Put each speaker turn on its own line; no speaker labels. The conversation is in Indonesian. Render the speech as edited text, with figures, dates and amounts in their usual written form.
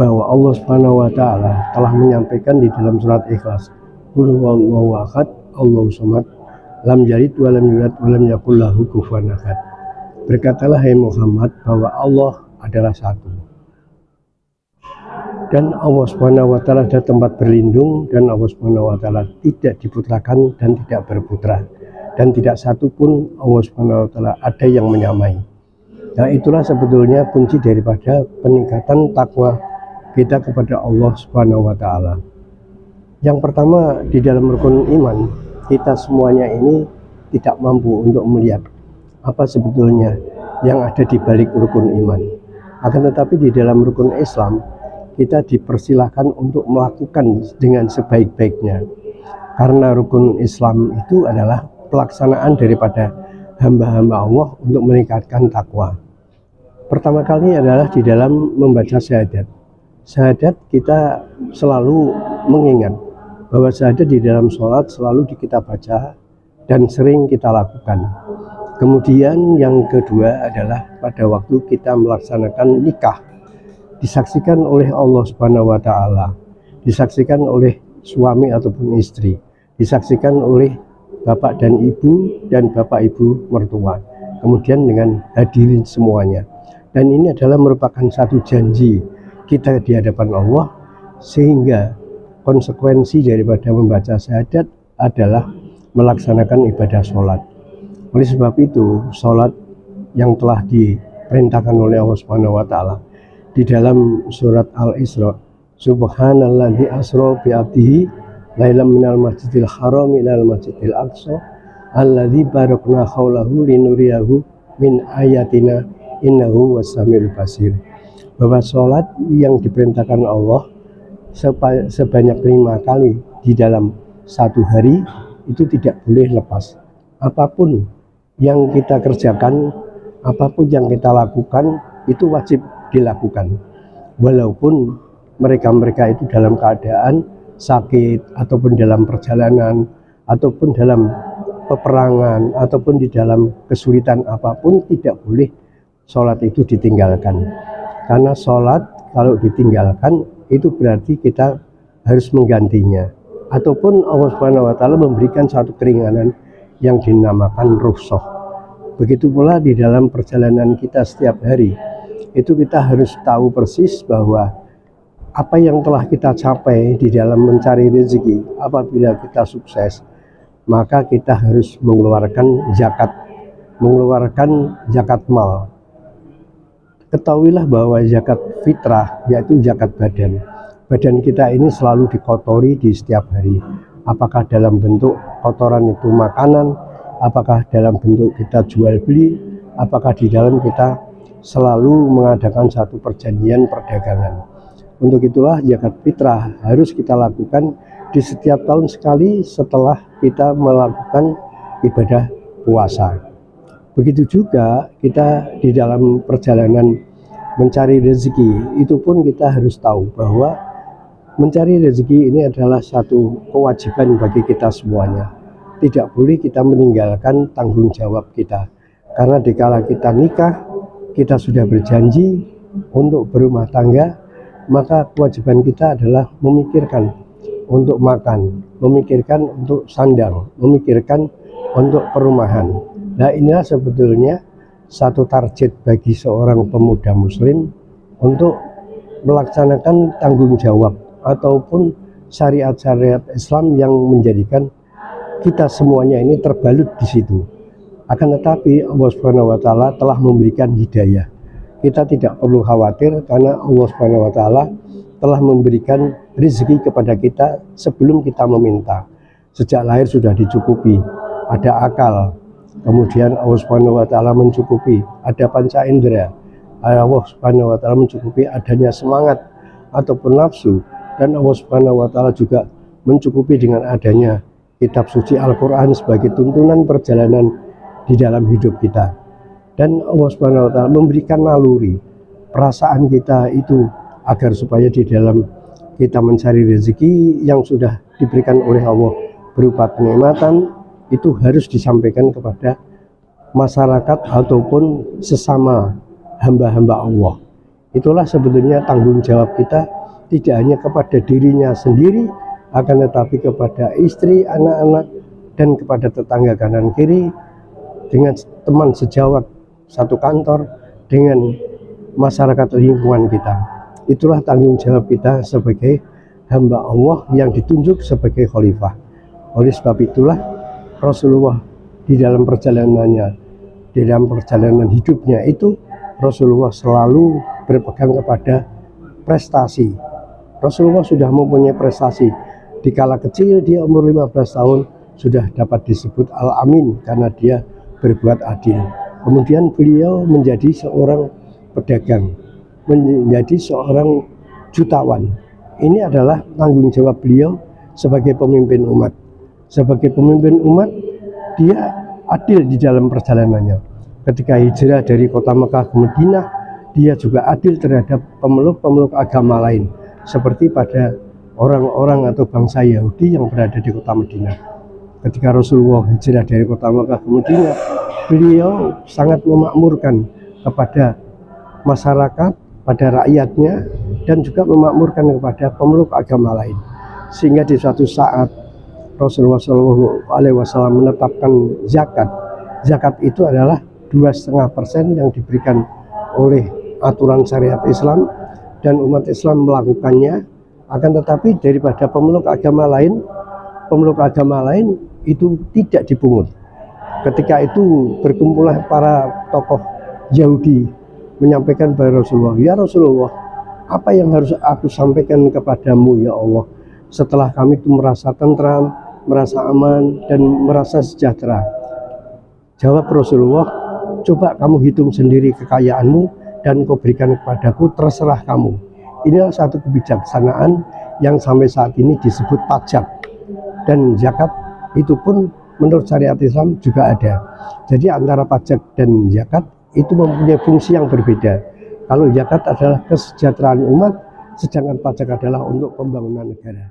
bahwa Allah Subhanahu wa taala telah menyampaikan di dalam surat Ikhlas, Qul huwallahu ahad, Allahu samad, lam yalid wa lam yulad wa lam yakul lahu kufuwan ahad. Berkatalah hai Muhammad bahwa Allah adalah satu. Dan Allah Subhanahu wa taala ada tempat berlindung, dan Allah Subhanahu wa taala tidak diputrakan dan tidak berputra. Dan tidak satu pun Allah Subhanahu wa taala ada yang menyamai. Nah, itulah sebetulnya kunci daripada peningkatan takwa kita kepada Allah Subhanahu wa taala. Yang pertama, di dalam rukun iman, kita semuanya ini tidak mampu untuk melihat apa sebetulnya yang ada di balik rukun iman. Akan tetapi di dalam rukun Islam, kita dipersilahkan untuk melakukan dengan sebaik-baiknya. Karena rukun Islam itu adalah pelaksanaan daripada hamba-hamba Allah untuk meningkatkan takwa. Pertama kali adalah di dalam membaca syahadat. Syahadat kita selalu mengingat bahwa syahadat di dalam sholat selalu kita baca dan sering kita lakukan. Kemudian yang kedua adalah pada waktu kita melaksanakan nikah, disaksikan oleh Allah Subhanahu wa taala, disaksikan oleh suami ataupun istri, disaksikan oleh bapak dan ibu dan bapak ibu mertua, kemudian dengan hadirin semuanya. Dan ini adalah merupakan satu janji kita di hadapan Allah, sehingga konsekuensi daripada membaca syahadat adalah melaksanakan ibadah sholat. Oleh sebab itu, sholat yang telah diperintahkan oleh Allah Subhanahu wa taala di dalam surat Al-Isra, Subhanalladzi asra bi 'abdihi lailam minal masjidil haram ilal masjidil aqsa alladzi barakna haulahu linuriyahu min ayatina innahu was-samiul basir. Bahwa sholat yang diperintahkan Allah sebanyak 5 kali di dalam satu hari itu tidak boleh lepas. Apapun yang kita kerjakan, apapun yang kita lakukan, itu wajib dilakukan. Walaupun mereka-mereka itu dalam keadaan sakit, ataupun dalam perjalanan, ataupun dalam peperangan, ataupun di dalam kesulitan apapun, tidak boleh sholat itu ditinggalkan. Karena sholat kalau ditinggalkan itu berarti kita harus menggantinya, ataupun Allah Subhanahu wa taala memberikan satu keringanan yang dinamakan rukhsah. Begitu pula di dalam perjalanan kita setiap hari, itu kita harus tahu persis bahwa apa yang telah kita capai di dalam mencari rezeki, apabila kita sukses, maka kita harus mengeluarkan zakat mal. Ketahuilah bahwa zakat fitrah, yaitu zakat badan. Badan kita ini selalu dikotori di setiap hari. Apakah dalam bentuk kotoran itu makanan, apakah dalam bentuk kita jual beli, apakah di dalam kita selalu mengadakan satu perjanjian perdagangan. Untuk itulah zakat fitrah harus kita lakukan di setiap tahun sekali setelah kita melakukan ibadah puasa. Begitu juga kita di dalam perjalanan mencari rezeki, itu pun kita harus tahu bahwa mencari rezeki ini adalah satu kewajiban bagi kita semuanya. Tidak boleh kita meninggalkan tanggung jawab kita. Karena dikala kita nikah, kita sudah berjanji untuk berumah tangga, maka kewajiban kita adalah memikirkan untuk makan, memikirkan untuk sandang, memikirkan untuk perumahan. Nah, inilah sebetulnya satu target bagi seorang pemuda muslim untuk melaksanakan tanggung jawab ataupun syariat-syariat Islam yang menjadikan kita semuanya ini terbalut di situ. Akan tetapi Allah Subhanahu wa taala telah memberikan hidayah. Kita tidak perlu khawatir karena Allah Subhanahu wa taala telah memberikan rezeki kepada kita sebelum kita meminta. Sejak lahir sudah dicukupi, ada akal. Kemudian Allah Subhanahu wa taala mencukupi, ada panca indera. Allah Subhanahu wa taala mencukupi adanya semangat ataupun nafsu, dan Allah Subhanahu wa taala juga mencukupi dengan adanya kitab suci Al-Qur'an sebagai tuntunan perjalanan di dalam hidup kita. Dan Allah Subhanahu wa taala memberikan naluri perasaan kita itu agar supaya di dalam kita mencari rezeki yang sudah diberikan oleh Allah berupa kenikmatan, itu harus disampaikan kepada masyarakat ataupun sesama hamba-hamba Allah. Itulah sebetulnya tanggung jawab kita, tidak hanya kepada dirinya sendiri, akan tetapi kepada istri, anak-anak, dan kepada tetangga kanan kiri, dengan teman sejawat satu kantor, dengan masyarakat lingkungan kita. Itulah tanggung jawab kita sebagai hamba Allah yang ditunjuk sebagai khalifah. Oleh sebab itulah Rasulullah di dalam perjalanannya, di dalam perjalanan hidupnya itu, Rasulullah selalu berpegang kepada prestasi. Rasulullah sudah mempunyai prestasi. Dikala kecil dia umur 15 tahun sudah dapat disebut Al-Amin karena dia berbuat adil. Kemudian beliau menjadi seorang pedagang, menjadi seorang jutawan. Ini adalah tanggung jawab beliau sebagai pemimpin umat. Sebagai pemimpin umat, dia adil di dalam perjalanannya. Ketika hijrah dari kota Mekah ke Madinah, dia juga adil terhadap pemeluk-pemeluk agama lain, seperti pada orang-orang atau bangsa Yahudi yang berada di kota Madinah. Ketika Rasulullah hijrah dari kota Mekah ke Madinah, beliau sangat memakmurkan kepada masyarakat, pada rakyatnya, dan juga memakmurkan kepada pemeluk agama lain. Sehingga di suatu saat Rasulullah SAW menetapkan zakat. Zakat itu adalah 2,5% yang diberikan oleh aturan syariat Islam, dan umat Islam melakukannya. Akan tetapi daripada pemeluk agama lain itu tidak dipungut. Ketika itu berkumpullah para tokoh Yahudi menyampaikan kepada Rasulullah, "Ya Rasulullah, apa yang harus aku sampaikan kepadamu ya Allah, setelah kami itu merasa tentram, merasa aman, dan merasa sejahtera?" Jawab Rasulullah, "Coba kamu hitung sendiri kekayaanmu dan kau berikan kepadaku, terserah kamu." Inilah satu kebijaksanaan yang sampai saat ini disebut pajak. Dan zakat itu pun menurut syariat Islam juga ada. Jadi antara pajak dan zakat itu mempunyai fungsi yang berbeda. Kalau zakat adalah kesejahteraan umat, sedangkan pajak adalah untuk pembangunan negara.